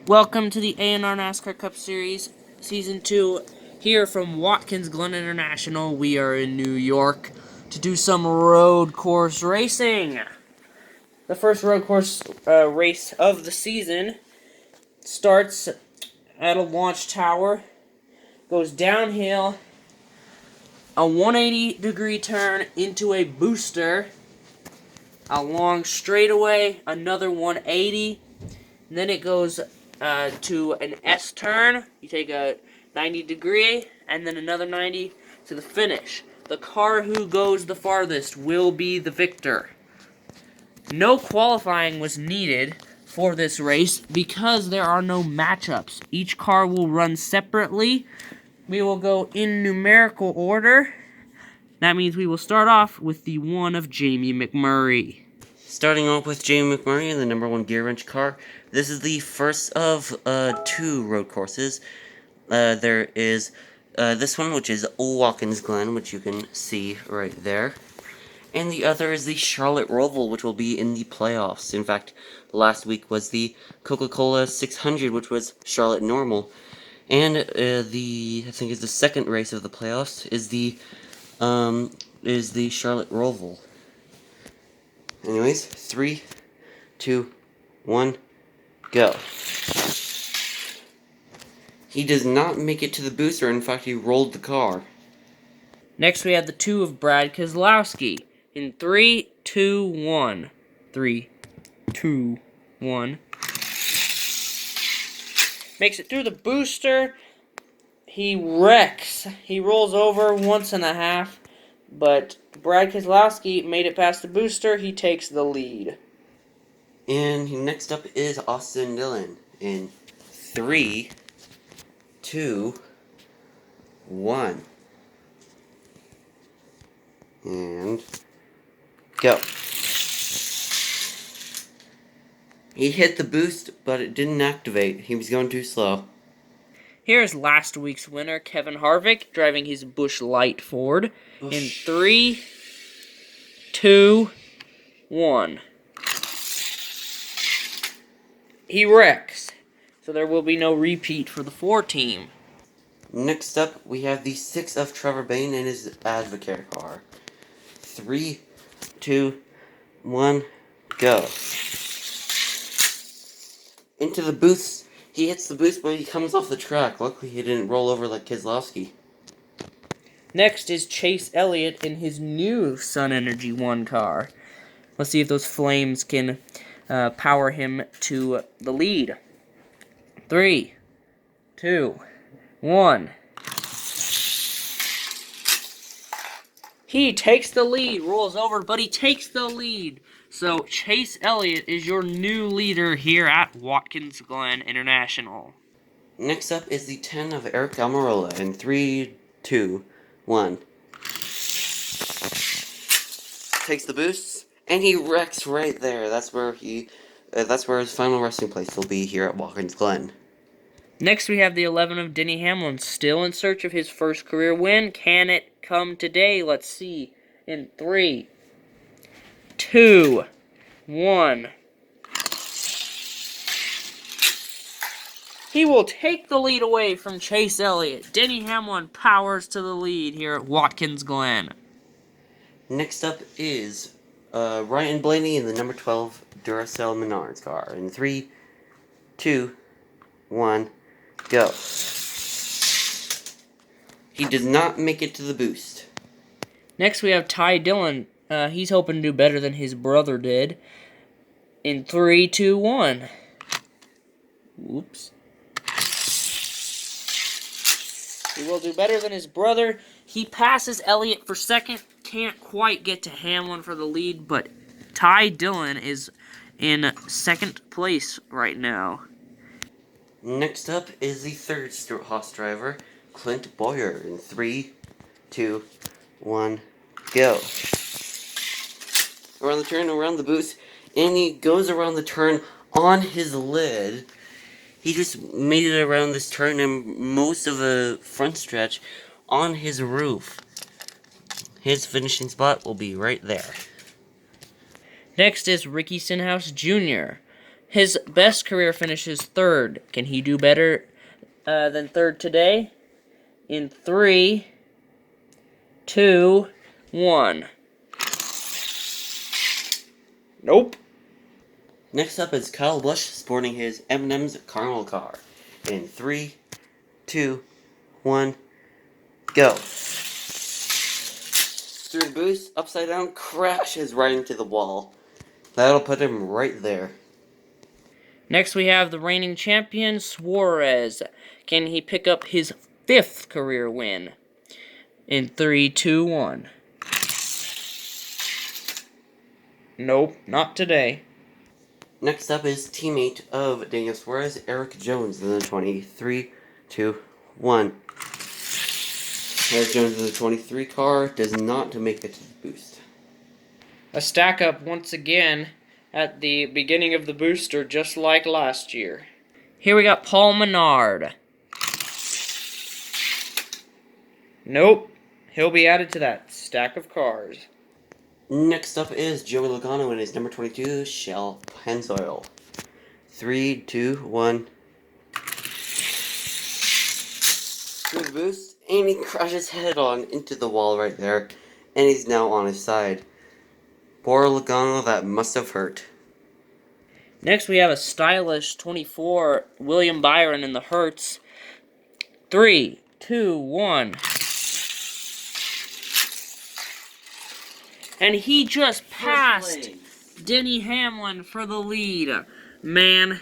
Welcome to the A&R NASCAR Cup Series, Season 2, here from Watkins, Glen International. We are in New York to do some road course racing. The first road course race of the season starts at a launch tower, goes downhill, a 180-degree turn into a booster, a long straightaway, another 180, and then it goes to an S turn. You take a 90-degree, and then another 90 to the finish. The car who goes the farthest will be the victor. No qualifying was needed for this race because there are no matchups. Each car will run separately. We will go in numerical order. That means we will start off with the one of Jamie McMurray. Starting off with Jamie McMurray in the number 1 gear wrench car. This is the first of 2 road courses. There is this one, which is Watkins Glen, which you can see right there. And the other is the Charlotte Roval, which will be in the playoffs. In fact, last week was the Coca-Cola 600, which was Charlotte Normal. And I think is the second race of the playoffs is the Charlotte Roval. Anyways, 3, 2, 1, go. He does not make it to the booster. In fact, he rolled the car. Next, we have the 2 of Brad Keselowski. In 3, 2, 1. 3, 2, 1. Makes it through the booster. He wrecks. He rolls over once and a half. But Brad Keselowski made it past the booster. He takes the lead. And next up is Austin Dillon. In 3, 2, 1. And go. He hit the boost, but it didn't activate. He was going too slow. Here's last week's winner, Kevin Harvick, driving his Busch Light Ford. In 3, 2, 1. He wrecks, so there will be no repeat for the 4 team. Next up, we have the 6 of Trevor Bayne in his Advocare car. 3, 2, 1, go. Into the boost. He hits the boost, but he comes off the track. Luckily, he didn't roll over like Keselowski. Next is Chase Elliott in his new Sun Energy 1 car. Let's see if those flames can power him to the lead. 3, 2, 1. He takes the lead, rolls over, but he takes the lead. So Chase Elliott is your new leader here at Watkins Glen International. Next up is the 10 of Eric Almirola in 3, 2, 1. Takes the boosts, and he wrecks right there. That's where his final resting place will be here at Watkins Glen. Next, we have the 11 of Denny Hamlin, still in search of his first career win. Can it come today? Let's see. In 3, 2, 1. He will take the lead away from Chase Elliott. Denny Hamlin powers to the lead here at Watkins Glen. Next up is Ryan Blaney in the number 12 Duracell Menards car. In 3, 2, 1, go. He does not make it to the boost. Next, we have Ty Dillon. He's hoping to do better than his brother did. In 3, 2, 1. Whoops. He will do better than his brother. He passes Elliott for second. Can't quite get to Hamlin for the lead, but Ty Dillon is in second place right now. Next up is the 3rd Stewart-Haas driver, Clint Bowyer. In 3, 2, 1, go. Around the turn, around the boost, and he goes around the turn on his lid. He just made it around this turn and most of the front stretch on his roof. His finishing spot will be right there. Next is Ricky Stenhouse Jr. His best career finish is third. Can he do better than third today? In 3, 2, 1. Nope. Next up is Kyle Busch sporting his M&M's Carnival car. In 3, 2, 1, go. Through the boost, upside down, crashes right into the wall. That'll put him right there. Next we have the reigning champion, Suarez. Can he pick up his 5th career win? In 3, 2, 1. Nope, not today. Next up is teammate of Daniel Suarez, Eric Jones, in the 23, 2, 1. Eric Jones in the 23 car does not make it to the boost. A stack up once again at the beginning of the booster, just like last year. Here we got Paul Menard. Nope, he'll be added to that stack of cars. Next up is Joey Logano in his number 22 Shell Pennzoil. 3, 2, 1. Through the boost, and he crashes head on into the wall right there, and he's now on his side. Poor Logano, that must have hurt. Next we have a stylish 24 William Byron in the Hertz. 3, 2, 1. And he just passed Denny Hamlin for the lead. Man,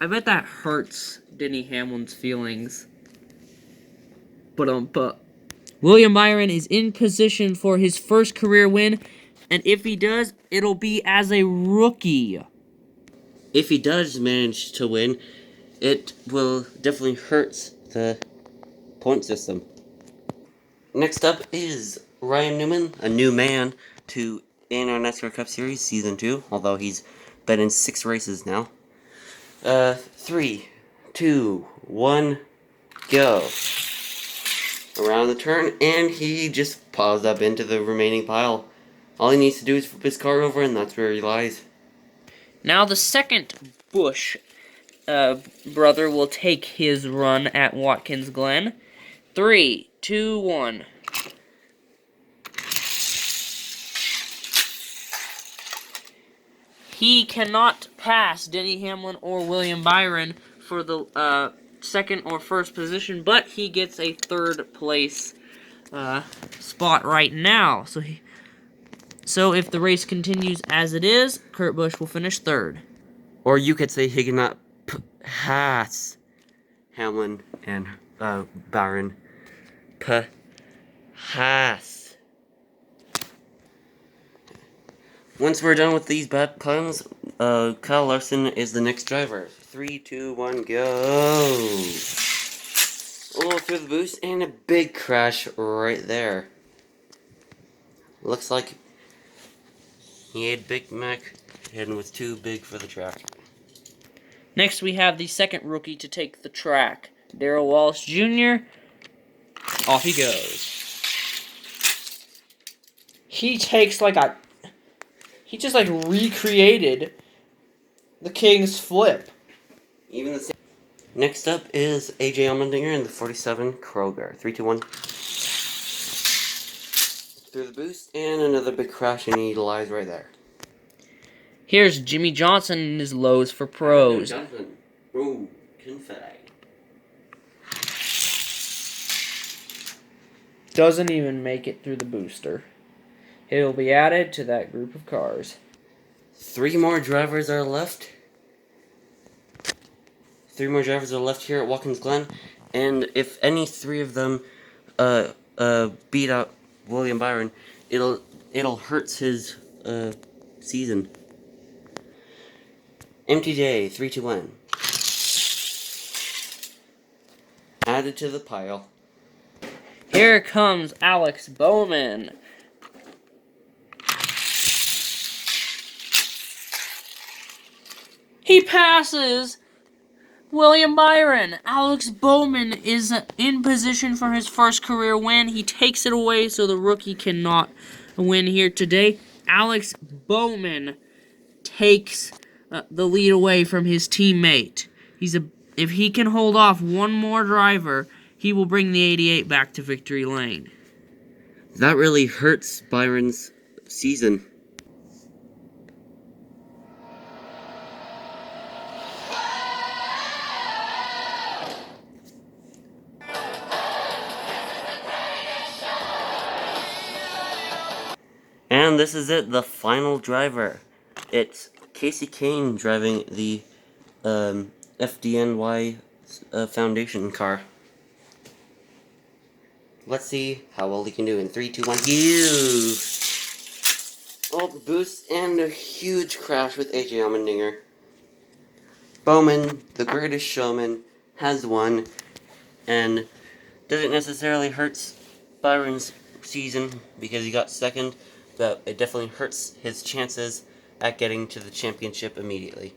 I bet that hurts Denny Hamlin's feelings. But William Byron is in position for his first career win, and if he does, it'll be as a rookie. If he does manage to win, it will definitely hurt the point system. Next up is Ryan Newman, a new man in our NASCAR Cup Series Season 2, although he's been in 6 races now. 3, 2, 1, go. Around the turn, and he just piles up into the remaining pile. All he needs to do is flip his car over, and that's where he lies. Now the second Busch brother will take his run at Watkins Glen. 3, 2, 1. He cannot pass Denny Hamlin or William Byron for the second or first position, but he gets a third place spot right now. So if the race continues as it is, Kurt Busch will finish third. Or you could say he cannot pass Hamlin and Byron. Pass. Once we're done with these bad puns, Kyle Larson is the next driver. 3, 2, 1, go! Oh, through the boost, and a big crash right there. Looks like he had Big Mac and was too big for the track. Next, we have the second rookie to take the track. Darrell Wallace Jr. Off he goes. He just recreated the King's flip. Even the same. Next up is AJ Allmendinger in the 47 Kroger. 3, 2, 1. Through the boost, and another big crash, and he lies right there. Here's Jimmy Johnson in his lows for pros. Oh, confetti. Doesn't even make it through the booster. He'll be added to that group of cars. 3 more drivers are left. 3 more drivers are left here at Watkins Glen, and if any 3 of them beat out William Byron, it'll hurt his season. MTJ 3, 2, 1. Added to the pile. Here comes Alex Bowman. He passes William Byron. Alex Bowman is in position for his first career win. He takes it away, so the rookie cannot win here today. Alex Bowman takes the lead away from his teammate. If he can hold off one more driver, he will bring the 88 back to victory lane. That really hurts Byron's season. And this is it, the final driver. It's Casey Kane driving the FDNY Foundation car. Let's see how well he can do in 3, 2, 1. Huge! Oh, boost and a huge crash with AJ Allmendinger. Bowman, the greatest showman, has won, and doesn't necessarily hurt Byron's season because he got second, but it definitely hurts his chances at getting to the championship immediately.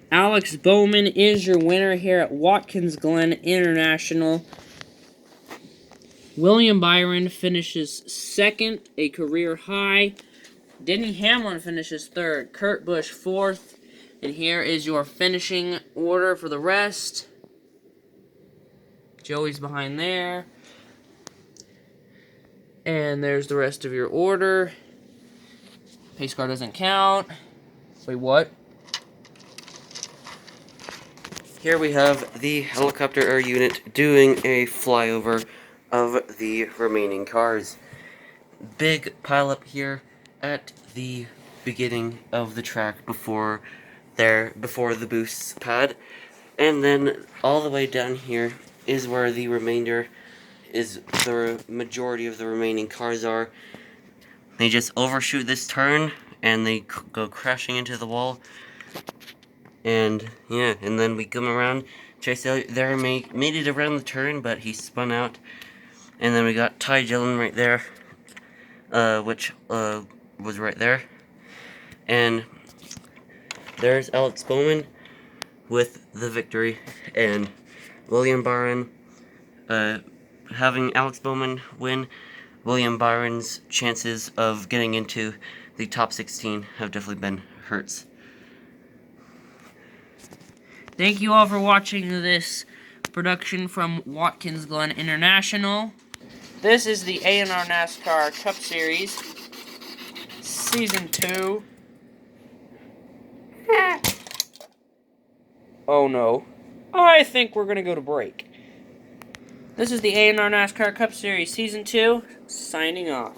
Alex Bowman is your winner here at Watkins Glen International. William Byron finishes second, a career high. Denny Hamlin finishes third. Kurt Busch fourth. And here is your finishing order for the rest. Joey's behind there. And there's the rest of your order. Pace car doesn't count. Wait, what? Here we have the helicopter air unit doing a flyover of the remaining cars. Big pileup here at the beginning of the track before the boost pad, and then all the way down here is where the majority of the remaining cars are. They just overshoot this turn and they go crashing into the wall. And yeah, and then we come around. Chase there made it around the turn, but he spun out. And then we got Ty Dillon right there, which was right there. And there's Alex Bowman with the victory, and William Byron, having Alex Bowman win, William Byron's chances of getting into the top 16 have definitely been hurts. Thank you all for watching this production from Watkins Glen International. This is the A&R NASCAR Cup Series, Season 2. Oh no. I think we're going to go to break. This is the A&R NASCAR Cup Series, Season 2, signing off.